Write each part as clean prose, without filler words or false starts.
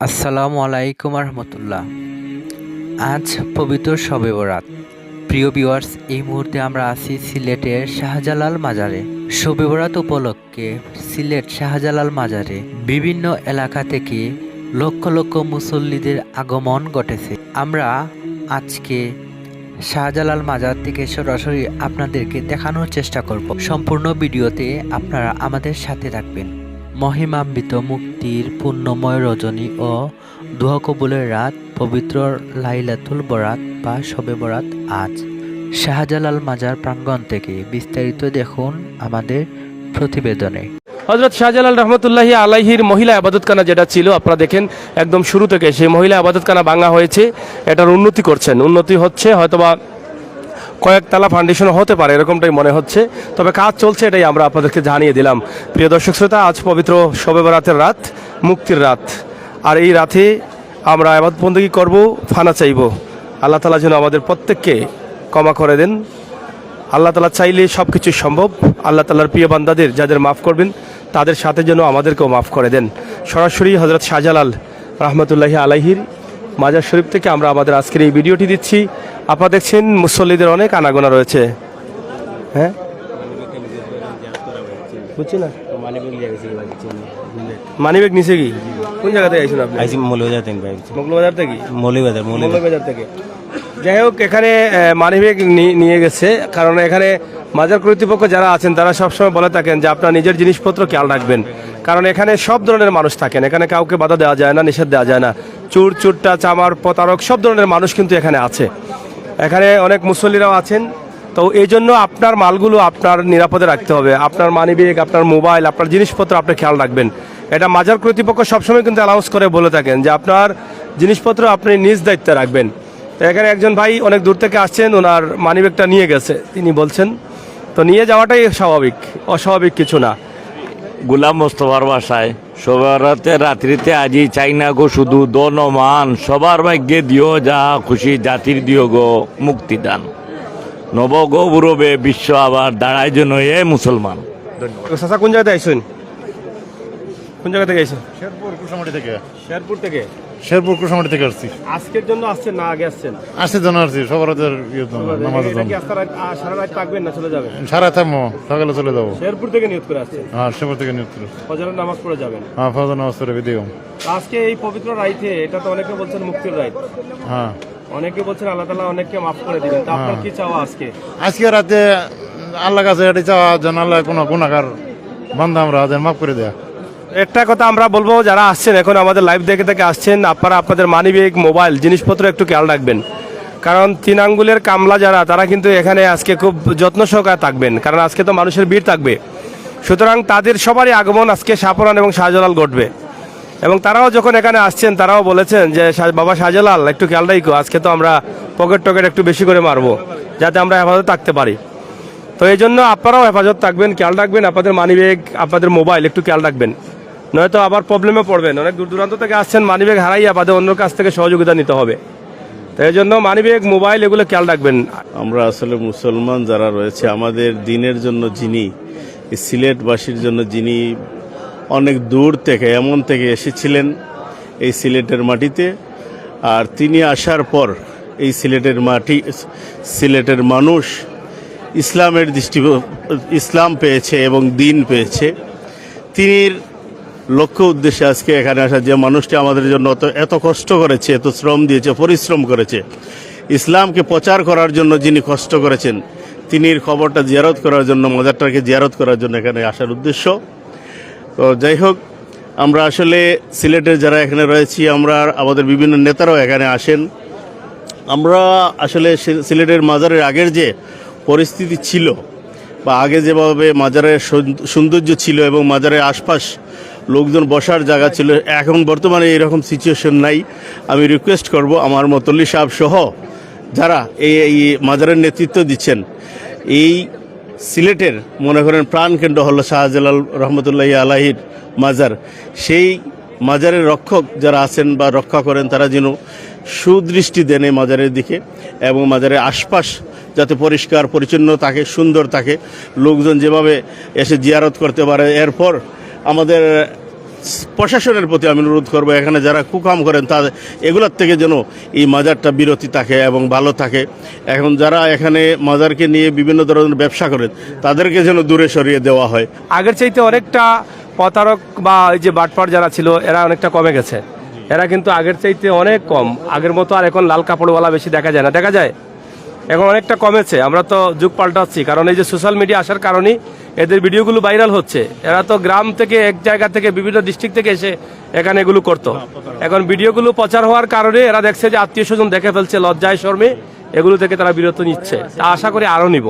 আসসালামু আলাইকুম রহমতুল্লাহ। আজ পবিত্র শবে বরাত। প্রিয় ভিউয়ার্স, এই মুহূর্তে আমরা আছি সিলেটের শাহজালাল মাজারে। শবে বরাত উপলক্ষে সিলেট শাহজালাল মাজারে বিভিন্ন এলাকা থেকে লক্ষ লক্ষ মুসল্লিদের আগমন ঘটেছে। আমরা আজকে শাহজালাল মাজার থেকে সরাসরি আপনাদেরকে দেখানোর চেষ্টা করব। সম্পূর্ণ ভিডিওতে আপনারা আমাদের সাথে থাকবেন। মহিমান্বিত মুক্তির পুণ্যময় রজনী ও দুয়া কবুলের রাত, পবিত্র লাইলাতুল বরাত বা শবে বরাত আজ। শাহজালাল মাজার প্রাঙ্গণ থেকে বিস্তারিত দেখুন আমাদের প্রতিবেদনে। হযরত শাহজালাল রহমতুল্লাহি আলাইহির মহিলা আবাদতখানা যেটা ছিল, আপনারা দেখেন একদম শুরু থেকে সেই মহিলা আবাদতখানা ভাঙা হয়েছে। এটার উন্নতি করছেন, উন্নতি হচ্ছে, হয়তোবা কয়েকতলা ফাউন্ডেশন হতে পারে এরকমটাই মনে হচ্ছে, তবে কাজ চলছে, এটাই আমরা আপনাদেরকে জানিয়ে দিলাম। প্রিয় দর্শক শ্রোতা, আজ পবিত্র শবে বরাতের রাত, মুক্তির রাত। আর এই রাতে আমরা ইবাদত বন্দেগী করব, ফানা চাইব। আল্লাহ তাআলা যেন আমাদের প্রত্যেককে ক্ষমা করে দেন। আল্লাহ তাআলা চাইলে সব কিছুই সম্ভব। আল্লাহ তাআলার প্রিয় বান্দাদের যাদের মাফ করবেন তাদের সাথে যেন আমাদেরকেও মাফ করে দেন। সরাসরি হযরত শাহজালাল রহমতুল্লাহি আলাইহির মাজার শরীফ থেকে আমরা আমাদের আজকের এই ভিডিওটি দিচ্ছি। আপনারা দেখছেন মুসল্লিদের অনেক আনাগোনা রয়েছে। হ্যাঁ, বুঝছি না, মানিব্যাগ নিচে কি? কোন জায়গা থেকে আইছেন আপনি? মৌলবাজার থেকে মৌলবাজার থেকে? মৌলবাজার থেকে। যাই হোক, এখানে মানিব্যাগ নিয়ে গেছে, কারণ এখানে মাজার কর্তৃপক্ষ যারা আছেন তারা সবসময় বলে থাকেন যে আপনার নিজের জিনিসপত্র খেয়াল রাখবেন, কারণ এখানে সব ধরনের মানুষ থাকেন, এখানে কাউকে বাধা দেওয়া যায় না, নিষেধ দেওয়া যায় না। চুর, চুরটা, চামার, প্রতারক সব ধরনের মানুষ কিন্তু এখানে আছে। এখানে অনেক মুসল্লিরাও আছেন। তো এই জন্য আপনার মালগুলো আপনার নিরাপদে রাখতে হবে। আপনার মানিব্যাগ, আপনার মোবাইল, আপনার জিনিসপত্র আপনি খেয়াল রাখবেন। এটা মাজার কর্তৃপক্ষ সবসময় কিন্তু অ্যানাউন্স করে বলে থাকেন যে আপনার জিনিসপত্র আপনি নিজ দায়িত্বে রাখবেন। তো এখানে একজন ভাই অনেক দূর থেকে আসছেন, ওনার মানিব্যাগটা নিয়ে গেছে, তিনি বলছেন। তো নিয়ে যাওয়াটাই স্বাভাবিক, অস্বাভাবিক কিছু না। গোলাম মোস্তফার বাসায় সবারতে রাত্রিতে আজি চাই না গো শুধু দনমান, সবার ভাগ্যে দিও যা খুশি, জাতির দিও গো মুক্তিদান, নব গো বুরবে বিশ্ব আবার দাঁড়ায় যেন এ মুসলমান। চাচা কোন জায়গাতে আইসেন? কোন জায়গা থেকে আইসেন? শেরপুর কুশামাটি থেকে। শেরপুর থেকে? শেরপুর কুশামাটি থেকে আসছি। আজকের জন্য আসছেন না আগে আসছেন? আসছে জন্য আসছি, সবার নামাজের জন্য। সারা রাত থাকবেন না চলে যাবেন? সারা থাকবো, সকালে চলে যাবো। শেরপুর থেকে নিয়ত করে আসছেন? হ্যাঁ, শেরপুর থেকে নিয়োগ করে। ফজরের নামাজ পড়ে যাবেন? হ্যাঁ, ফজর নামাজ পড়ে বেদিও। আজকে এই পবিত্র রাইতে, এটা তো অনেকে বলছেন মুক্তির রাইত, হ্যাঁ, অনেকে বলছেন আল্লাহ তাআলা অনেককে মাফ করে দিবেন। তা আপনার কি চাওয়া আজকে? আজকে রাতে আল্লাহ কাছে এটি চাওয়া যেন আল্লাহ কোনো গুনাহগার বান্দা আমরা যেন মাফ করে দেয়া। একটা কথা আমরা বলবো, যারা আসছেন এখন আমাদের লাইভ দেখে থেকে আসছেন, আপনারা আপনাদের মানিব্যাগ, মোবাইল, জিনিসপত্র একটু খেয়াল রাখবেন, কারণ 3 আঙ্গুলের কামলা যারা, তারা কিন্তু এখানে আজকে খুব যত্ন সহকারে থাকবেন, কারণ আজকে তো মানুষের ভিড় থাকবে। সুতরাং তাদের সবারই আগমন আজকে শাহপুরান এবং শাহজালাল ঘটবে। এবং তারাও যখন এখানে আসছেন তারাও বলেছেন যে বাবা শাহজালাল একটু খেয়াল রাখো, আজকে তো আমরা পকেট টকেট একটু বেশি করে মারবো, যাতে আমরা হেফাজত থাকতে পারি। তো এই জন্য আপনারাও হেফাজত থাকবেন, খেয়াল রাখবেন, আপনাদের মানিব্যাগ, আপনাদের মোবাইল একটু খেয়াল রাখবেন, নয়তো আবার প্রবলেমে পড়বেন। অনেক দূর দূরান্ত থেকে আসছেন, মানিব্যাগ হারাইয়া বাদে অন্য কাছ থেকে সহযোগিতা নিতে হবে। তো এই জন্য মানিব্যাগ, মোবাইল এগুলো খেয়াল রাখবেন। আমরা আসলে মুসলমান যারা রয়েছে, আমাদের দিনের জন্য যিনি, এই সিলেটবাসীর জন্য যিনি অনেক দূর থেকে, এমন থেকে এসেছিলেন এই সিলেটের মাটিতে, আর তিনি আসার পর এই সিলেটের মাটি, সিলেটের মানুষ ইসলামের ইসলাম পেয়েছে এবং দিন পেয়েছে। তিনি লক্ষ্য উদ্দেশ্যে আজকে এখানে আসা, যে মানুষটি আমাদের জন্য এত কষ্ট করেছে, এত শ্রম দিয়েছে, পরিশ্রম করেছে, ইসলামকে প্রচার করার জন্য যিনি কষ্ট করেছেন, তিনির খবরটা জিয়ারত করার জন্য, মাজারটাকে জিয়ারত করার জন্য এখানে আসার উদ্দেশ্য। তো যাই হোক, আমরা আসলে সিলেটের যারা এখানে রয়েছি, আমরা আমাদের বিভিন্ন নেতারাও এখানে আসেন। আমরা আসলে সিলেটের মাজারের আগের যে পরিস্থিতি ছিল, বা আগে যেভাবে মাজারের সৌন্দর্য ছিল এবং মাজারের আশপাশ লোকজন বসার জায়গা ছিল, এখন বর্তমানে এরকম সিচুয়েশন নাই। আমি রিকোয়েস্ট করব আমার মতল্লি সাহেব সহ যারা এই মাজারের নেতৃত্ব দিচ্ছেন, এই সিলেটের মনে করেন প্রাণকেন্দ্র হলো শাহজালাল রহমতুল্লাহি আলাইহির মাজার, সেই মাজারের রক্ষক যারা আছেন বা রক্ষা করেন, তারা যেন সুদৃষ্টি দেন এই মাজারের দিকে, এবং মাজারের আশপাশ যাতে পরিষ্কার পরিচ্ছন্ন থাকে, সুন্দর থাকে, লোকজন যেভাবে এসে জিয়ারত করতে পারে। এরপর আমাদের প্রশাসনের প্রতি আমি অনুরোধ করব, এখানে যারা কুকাম করেন তাদের এগুলোর থেকে যেন এই মাজারটা বিরতি থাকে এবং ভালো থাকে। এখন যারা এখানে মাজারকে নিয়ে বিভিন্ন ধরনের ব্যবসা করেন তাদেরকে যেন দূরে সরিয়ে দেওয়া হয়। আগের চাইতে অনেকটা প্রতারক বা এই যে বাটপার যারা ছিল এরা অনেকটা কমে গেছে। এরা কিন্তু আগের চাইতে অনেক কম, আগের মতো আর এখন লাল কাপড়ওয়ালা বেশি দেখা যায় না, দেখা যায় এখন অনেকটা কমেছে। আমরা তো যুগ পাল্টাচ্ছি, কারণ এই যে সোশ্যাল মিডিয়া আসার কারণেই এদের ভিডিওগুলো ভাইরাল হচ্ছে। এরা তো গ্রাম থেকে এক জায়গা থেকে বিভিন্ন ডিস্ট্রিক্ট থেকে এসে এখানে এগুলো করতো। এখন ভিডিওগুলো প্রচার হওয়ার কারণে এরা দেখছে যে আত্মীয় স্বজন দেখে ফেলছে, লজ্জায় শর্মে এগুলো থেকে তারা বিরত নিচ্ছে। তা আশা করি আরও নিব।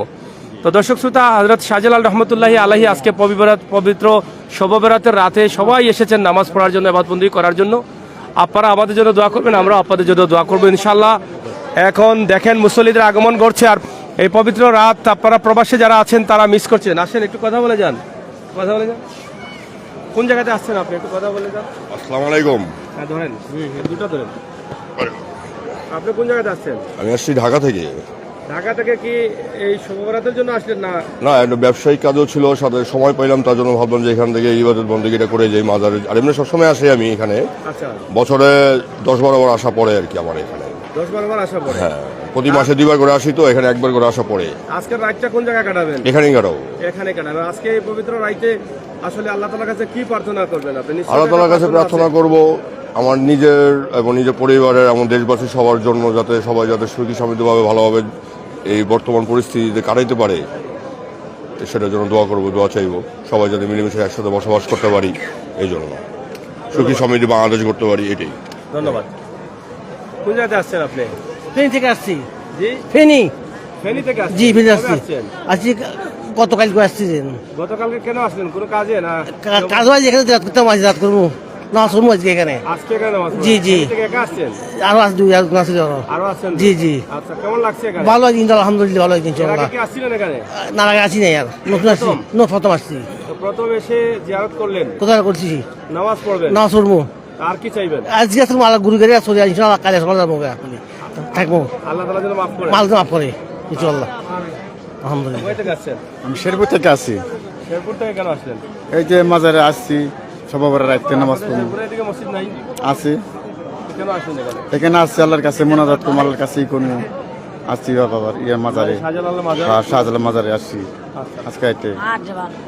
তো দর্শক শ্রোতা, হযরত শাহজালাল রহমতুল্লাহি আলাইহি আজকে পবিত্র শবে বরাতের রাতে সবাই এসেছেন নামাজ পড়ার জন্য, ইবাদতবন্দি করার জন্য। আপনারা আমাদের জন্য দোয়া করবেন, আমরা আপনাদের জন্য দোয়া করবো ইনশাআল্লাহ। এখন দেখেন মুসল্লিদের আগমন ঘটছে, আর এই পবিত্র রাত আপনারা প্রবাসে যারা আছেন তারা মিস করছেন। আসেন একটু কথা বলে যান, কথা বলে যান। কোন জায়গাতে আসছেন আপনি, একটু কথা বলে যান। আসসালামু আলাইকুম। হ্যাঁ ধরেন, দুটো ধরেন। আপনি কোন জায়গাতে আসছেন? আমি আসছি ঢাকা থেকে। ঢাকা থেকে কি এই শবে বরাতের জন্য আসলেন না? না, একটা ব্যবসায়িক কাজও ছিল, সাথে সময় পাইলাম, তার জন্য ভাবলাম যে এখান থেকে ইবাদত বন্দেগীটা করে যাই মাজারে। আর এমনি সবসময় আসি আমি এখানে, আচ্ছা, বছরে 10-12 বার আসা পড়ে আর কি আমার এখানে। 10-12 বার আসা পড়ে? হ্যাঁ, প্রতি মাসে 2 বার করে আসি, তো এখানে 1 বার করে আসা পড়ে। আজকের রাতটা কোন জায়গায় কাটাবেন? এখানেই কাটাও। এখানে কাটাবেন। আজকে এই পবিত্র রাতে আসলে আল্লাহ তাআলার কাছে কি প্রার্থনা করবেন আপনি? আল্লাহ তাআলার কাছে প্রার্থনা করব আমার নিজের এবং নিজের পরিবারের এবং দেশবাসী সবার জন্য, যাতে সবাই যাতে সুখী সমৃদ্ধভাবে ভালোভাবে এই বর্তমান পরিস্থিতিতে কাটাইতে পারে, সেটার জন্য দোয়া করব, দোয়া চাইব। সবাই যাতে মিলেমিশে একসাথে বসবাস করতে পারি, এই জন্য সুখী সমৃদ্ধি বাংলাদেশ করতে পারি, এটাই। ধন্যবাদ। কোন জায়গাতে আসছেন আপনি? ফেনী থেকে আসছি। জি, ফেনী। ফেনী থেকে আসছেন? জি, ফেনী কবে আসছি। আসছেন? আজকে গতকাল করে আসছি। গতকালকে কেন আসলেন? কোনো কাজে না? কাজ হয় এখানে রাত করতাম, আজ রাত করবো না, শুনবো আজকে এখানে। আজকে কেন আসলেন? জি, জি। ফেনী থেকে একা আসছেন? আরো আজ দুই আসছি। আরো আসছেন? জি, জি। আচ্ছা, কেমন লাগছে এখানে? ভালো আছে ইনশাল্লাহ, আলহামদুলিল্লাহ ভালো আছে এর ইনশাল্লাহ। আগে কি আসছিলেন এখানে? না আগে আসি নাই, আর নতুন আসছি, প্রথম আসছি। তো প্রথম এসে জিয়ারত করলেন, কোথায় করছি নামাজ পড়বেন, না শুনবো। আর কি চাইবেন? আজকে আসলে আল্লাহ গুরু গাড়ি আসলে ইনশাল্লাহ কালে সকাল যাবো, থাকবো, আল্লাহ তাআলা যেন মাফ করেন। মাল মাফ করে ইনশাল্লাহ, আলহামদুলিল্লাহ। কোথা থেকে আসছেন? আমি শেরপুর থেকে আসি। শেরপুর থেকে কেন আসলেন? এই যে মাজারে আসছি, সবে বরাত রাতে নামাজ পড়ব। শেরপুরের দিকে মসজিদ নাই? আসি, কেন আসলেন এখানে? এখানে আসছি আল্লাহর কাছে মোনাজাত করবো, আল্লাহর কাছেই করবো। আসছি বাবার ইয়ে মাজারে, শাহজালাল মাজার? শাহজালাল মাজারে আসছি আজকে এতে।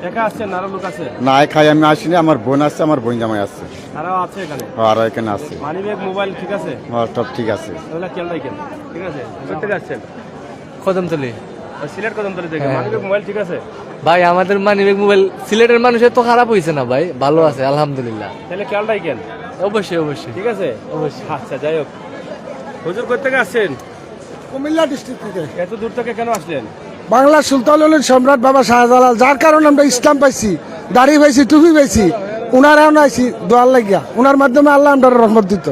একা আসছেন না আরো লোক আছে? না খাই আমি আসিনি, আমার বোন আসছে, আমার বোন জামাই আসছে, তারাও আছে এখানে? আর এখানে আসছে। মানি ব্যাগ, মোবাইল ঠিক আছে? সব ঠিক আছে। তাহলে খেয়াল রাখেন, ঠিক আছে? কোথা থেকে আসছেন? কদমতলি। সিলেট কদমতলি থেকে। হ্যাঁ। মানি ব্যাগ, মোবাইল ঠিক আছে? ভাই আমাদের মানিব্যাগ মোবাইল সিলেটের মানুষের তো খারাপ হয়েছে না ভাই, ভালো আছে আলহামদুলিল্লাহ। তাহলে খেয়াল রাখেন, অবশ্যই অবশ্যই। ঠিক আছে? অবশ্যই। আচ্ছা, যাই হোক, হুজুর কোথা থেকে আসছেন? কুমিল্লা ডিস্ট্রিক্ট থেকে। এত দূর থেকে কেন আসলেন? বাংলা সুলতানুল সম্রাট বাবা শাহজালাল, যার কারণে আমরা ইসলাম পাইছি, দাড়ি পাইছি, টুপি পাইছি, উনার এখন আইছি দোয়ার লাগিয়া, উনার মাধ্যমে আল্লাহ আমরা রহমত দিত,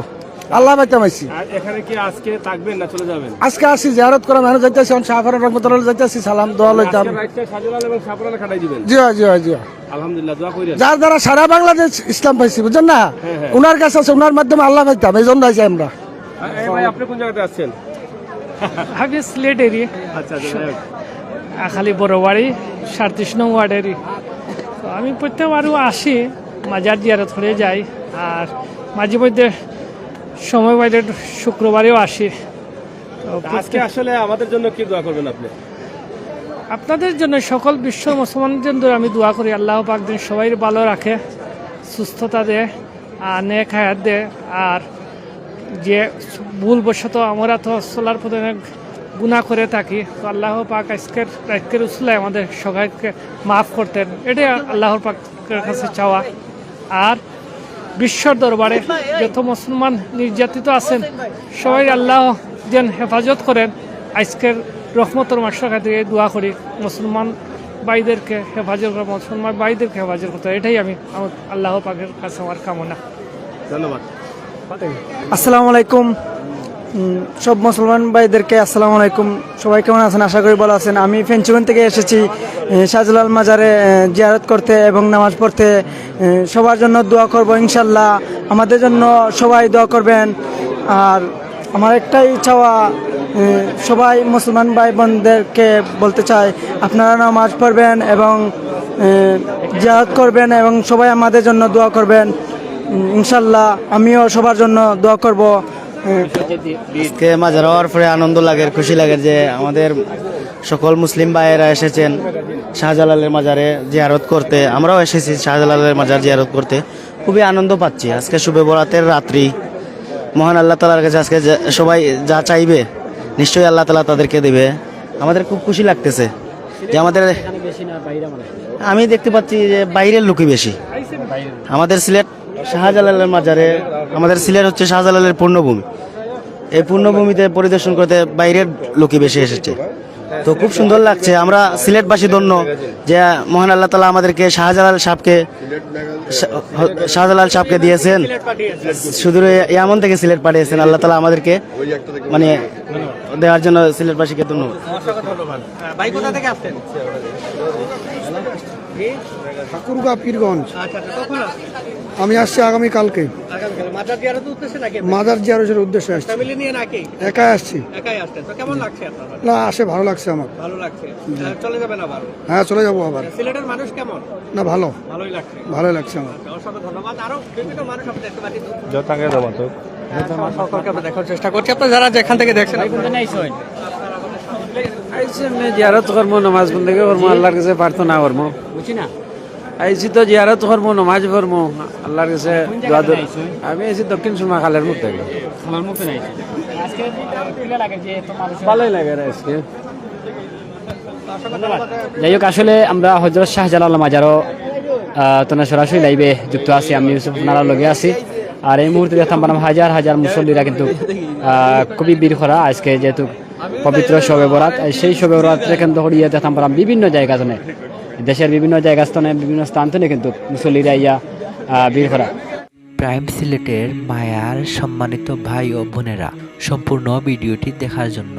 আল্লাহ পাইতাম আইছি। আর এখানে কি আজকে থাকবেন না চলে যাবেন? আজকে আসি জিয়ারত করা, মেহনত যাইতেছি, শাহফার রহমতুল্লাহ যাইতেছি, সালাম দোয়া লইতাম। আজকে রাইটটা শাহজালাল এবং শাহপুরানে কাটাই দিবেন? জি জি জি। আলহামদুলিল্লাহ, দোয়া করেন। যার দ্বারা সারা বাংলাদেশ ইসলাম পাইছি, বুঝছেন না, উনার কাছে আছে, উনার মাধ্যমে আল্লাহ পাইতাম, এই জন্য আইছি আমরা। এই ভাই, আপনি কোন জায়গাতে আসছেন? আমি সিলেট এরিয়া, আচ্ছা, যাই হোক। খালি বড় বাড়ি 37 নং ওয়ার্ডেরই। তো আমি প্রত্যেকবারও আসি, মাজার জিয়ারত করে যাই, আর মাঝে মধ্যে সময় পাইলে শুক্রবারেও আসি। তো আজকে আসলে আমাদের জন্য কি দোয়া করবেন আপনি? আপনাদের জন্য, সকল বিশ্ব মুসলমানদের জন্য আমি দোয়া করি, আল্লাহ পাক দিন সবাই ভালো রাখে, সুস্থতা দেয়, আর নেক হায়াত দেয়। আর যে ভুলবশত আমরা তো চলার পথে অনেক গুনাহ করে থাকি, তো আল্লাহ পাক আজকের উসলায় আমাদের সবাইকে মাফ করতেন, এটাই আল্লাহর পাকের কাছে চাওয়া। আর বিশ্বর দরবারে যত মুসলমান নির্যাতিত আছেন সবাই আল্লাহ যেন হেফাজত করেন। আজকের রহমতের মাসের কাছে দোয়া করি, মুসলমান ভাইদেরকে হেফাজত করা, মুসলমান ভাইদেরকে হেফাজত করতে, এটাই আমি আল্লাহ পাকের কাছে আমার কামনা। ধন্যবাদ। আসসালামু আলাইকুম সব মুসলমান ভাইদেরকে, আসসালামু আলাইকুম। সবাই কেমন আছেন? আশা করি ভালো আছেন। আমি ফেঞ্চুগঞ্জ থেকে এসেছি শাহজালাল মাজারে জিয়ারত করতে এবং নামাজ পড়তে। সবার জন্য দোয়া করব ইনশাল্লাহ, আমাদের জন্য সবাই দোয়া করবেন। আর আমার একটাই চাওয়া, সবাই মুসলমান ভাই বোনদেরকে বলতে চাই, আপনারা নামাজ পড়বেন এবং জিয়ারত করবেন এবং সবাই আমাদের জন্য দোয়া করবেন। ইনশাল্লাহ আমিও সবার জন্য দোয়া করব। আজকে মাজার হওয়ার পরে আনন্দ লাগে, খুশি লাগে যে আমাদের সকল মুসলিম ভাইয়েরা এসেছেন শাহজালালের মাজারে জিয়ারত করতে। আমরাও এসেছি শাহজালালের মাজার জিয়ারত করতে, খুবই আনন্দ পাচ্ছি। আজকে শুভে বরাতের রাত্রি, মহান আল্লাহ তাআলার কাছে আজকে সবাই যা চাইবে নিশ্চয়ই আল্লাহ তাআলা তাদেরকে দেবে। আমাদের খুব খুশি লাগতেছে যে আমাদের, আমি দেখতে পাচ্ছি যে বাইরের লোকই বেশি। আমাদের সিলেট শাহজালালের মাজারে, আমাদের সিলেট হচ্ছে শাহজালালের পূর্ণভূমি। এই পূর্ণভূমিতে পরিদর্শন করতে বাইরের লোকই বেশি এসেছে, তো খুব সুন্দর লাগছে। আমরা সিলেটবাসী ধন্য যে মহান আল্লাহ তাআলা আমাদেরকে শাহজালাল সাহেবকে দিয়েছেন, শুধু এমন থেকে সিলেট পাঠিয়েছেন। আল্লাহ তাআলা আমাদেরকে মানে দেওয়ার জন্য সিলেটবাসীকে ধন্যবাদ। ঠাকুরগাঁ পীরগঞ্জ। আমি আসছি আগামী কালকে মাজার জিয়ারতের উদ্দেশ্যে আসছি। একাই আসছি। না, আসে ভালো লাগছে আমার। হ্যাঁ, চলে যাবো আবার। না, ভালোই লাগছে আমার। দেখার চেষ্টা করছি আপনারা যারা যেখান থেকে দেখছেন। জিয়ারত করবো, নামাজ বন্দেগি করবো, আল্লাহর কাছে প্রার্থনা করবো। বুঝছি না, আইসি তো জিয়ারত করবো, নামাজ পড়বো, আল্লাহর কাছে দোয়া দেব। আমি আইসি দক্ষিণ সুরমা খালের মুখ থেকে। ভালোই লাগে আজকে। যাই হোক, আসলে আমরা হযরত শাহজালাল মাজারও তোমরা সরাসরি লাইভে যুক্ত আছি। আমি ইউসুফ নারার লগে আছি। আর এই মুহূর্তে দেখতাম হাজার হাজার মুসল্লিরা কিন্তু খুবই ভিড় করা আজকে, যেহেতু পবিত্র শবে বরাত। সেই শবে বরাতকে কেন্দ্র করিয়ে দেখতাম বিভিন্ন জায়গা জনে, দেশের বিভিন্ন জায়গা স্থানে, বিভিন্ন স্থান থেকে কিন্তু মুসল্লিরা ইয়া ভিড় করা। প্রাইম সিলেটের মায়ার সম্মানিত ভাই ও বোনেরা, সম্পূর্ণ ভিডিওটি দেখার জন্য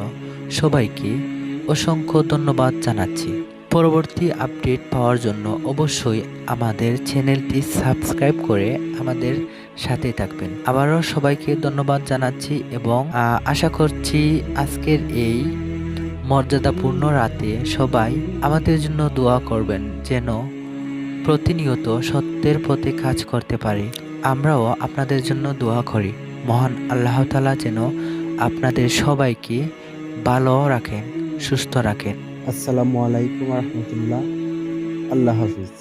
সবাইকে অসংখ্য ধন্যবাদ জানাচ্ছি। পরবর্তী আপডেট পাওয়ার জন্য অবশ্যই আমাদের চ্যানেলটি সাবস্ক্রাইব করে আমাদের সাথে থাকবেন। আবারও সবাইকে ধন্যবাদ জানাচ্ছি এবং আশা করছি আজকের এই মর্যাদাপূর্ণ রাতে সবাই আমাদের জন্য দোয়া করবেন, যেন প্রতিনিয়ত সত্যের পথে কাজ করতে পারি। আমরাও আপনাদের জন্য দোয়া করি, মহান আল্লাহ তাআলা যেন আপনাদের সবাইকে ভালো রাখেন, সুস্থ রাখেন। আসসালামু আলাইকুম রহমতুল্লাহ। আল্লাহ হাফিজ।